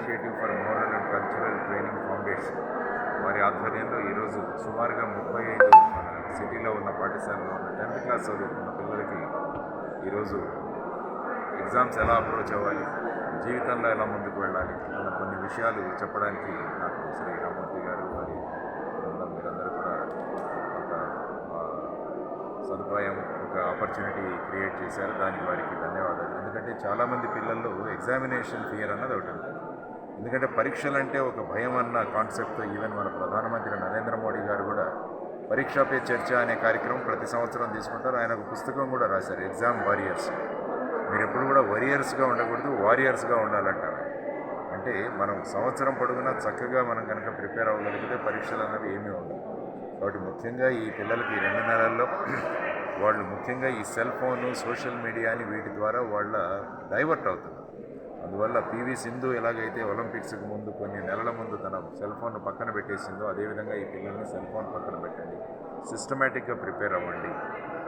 Initiative for moral and cultural training foundation వారి ఆధ్వర్యంలో ఈరోజు సుమారుగా 35 మన సిటీలో ఉన్న పాఠశాలలో ఉన్న 10th క్లాస్ చదువుకున్న పిల్లలకి ఈరోజు ఎగ్జామ్స్ ఎలా అప్రోచ్ అవ్వాలి, జీవితంలో ఎలా ముందుకు వెళ్ళాలి అన్న కొన్ని విషయాలు చెప్పడానికి నాకు శ్రీ రామూర్తి గారు వారి బృందం మీరందరూ కూడా ఒక సదుపాయం, ఒక ఆపర్చునిటీ క్రియేట్ చేశారు. దానికి వారికి ధన్యవాదాలు. ఎందుకంటే చాలామంది పిల్లల్లో ఎగ్జామినేషన్ ఫియర్ అన్నది ఒకటి ఉంది. ఎందుకంటే పరీక్షలంటే ఒక భయం అన్న కాన్సెప్ట్తో ఈవెన్ మన ప్రధానమంత్రి నరేంద్ర మోడీ గారు కూడా పరీక్షా పే చర్చ అనే కార్యక్రమం ప్రతి సంవత్సరం తీసుకుంటారు. ఆయన ఒక పుస్తకం కూడా రాశారు, ఎగ్జామ్ వారియర్స్. మీరు ఎప్పుడు కూడా వారియర్స్గా ఉండకూడదు, వారియర్స్గా ఉండాలంటారు. అంటే మనం సంవత్సరం పొడుగునా చక్కగా మనం కనుక ప్రిపేర్ అవ్వగలిగితే పరీక్షలు అన్నవి ఏమీ ఉండవు. కాబట్టి ముఖ్యంగా ఈ పిల్లలకి 2 నెలల్లో వాళ్ళు ముఖ్యంగా ఈ సెల్ ఫోను, సోషల్ మీడియాని వీటి ద్వారా వాళ్ళ డైవర్ట్ అవుతున్నారు. అందువల్ల పివి సింధు ఎలాగైతే ఒలింపిక్స్కి ముందు కొన్ని నెలల ముందు తన సెల్ ఫోన్ పక్కన పెట్టేసిందో అదేవిధంగా ఈ పిల్లల్ని సెల్ ఫోన్ పక్కన పెట్టండి, సిస్టమేటిక్గా ప్రిపేర్ అవ్వండి.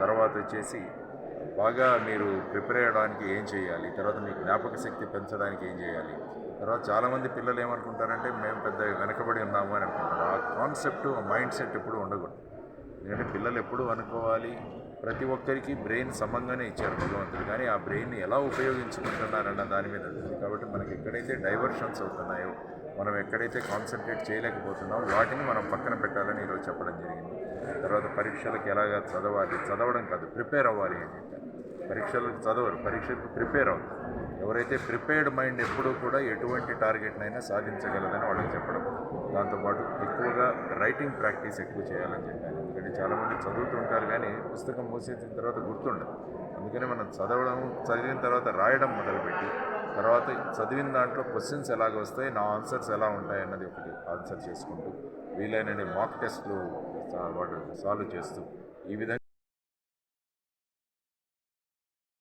తర్వాత వచ్చేసి బాగా మీరు ప్రిపేర్ అయ్యడానికి ఏం చేయాలి, తర్వాత మీ జ్ఞాపక శక్తి పెంచడానికి ఏం చేయాలి. తర్వాత చాలామంది పిల్లలు ఏమనుకుంటారంటే మేము పెద్ద వెనకబడి ఉన్నాము అని అనుకుంటారు. ఆ కాన్సెప్ట్, ఆ మైండ్ సెట్ ఎప్పుడు ఉండకూడదు. ఎందుకంటే పిల్లలు ఎప్పుడు అనుకోవాలి, ప్రతి ఒక్కరికి బ్రెయిన్ సమంగానే ఇచ్చారు భగవంతుడు, కానీ ఆ బ్రెయిన్ని ఎలా ఉపయోగించుకుంటున్నారన్న దాని మీద ఉంది. కాబట్టి మనకి ఎక్కడైతే డైవర్షన్స్ అవుతున్నాయో, మనం ఎక్కడైతే కాన్సన్ట్రేట్ చేయలేకపోతున్నామో వాటిని మనం పక్కన పెట్టాలని ఈరోజు చెప్పడం జరిగింది. తర్వాత పరీక్షలకు ఎలాగా చదవాలి, చదవడం కాదు ప్రిపేర్ అవ్వాలి అని చెప్పారు. పరీక్షలకు చదవరు, పరీక్షలకు ప్రిపేర్ అవుతారు. ఎవరైతే ప్రిపేర్డ్ మైండ్ ఎప్పుడూ కూడా ఎటువంటి టార్గెట్నైనా సాధించగలదని వాళ్ళకి చెప్పడం. దాంతోపాటు ఎక్కువగా రైటింగ్ ప్రాక్టీస్ ఎక్కువ చేయాలని చెప్పాను. ఎందుకంటే చాలామంది చదువుతుంటారు కానీ పుస్తకం మూసేసిన తర్వాత గుర్తుండదు. అందుకని మనం చదివిన తర్వాత రాయడం మొదలుపెట్టి, తర్వాత చదివిన దాంట్లో క్వశ్చన్స్ ఎలాగ వస్తాయి, నా ఆన్సర్స్ ఎలా ఉంటాయి అన్నది ఒకటి ఆన్సర్ చేసుకుంటూ, వీలైనన్ని మాక్ టెస్ట్లు వాడు సాల్వ్ చేస్తూ ఈ విధంగా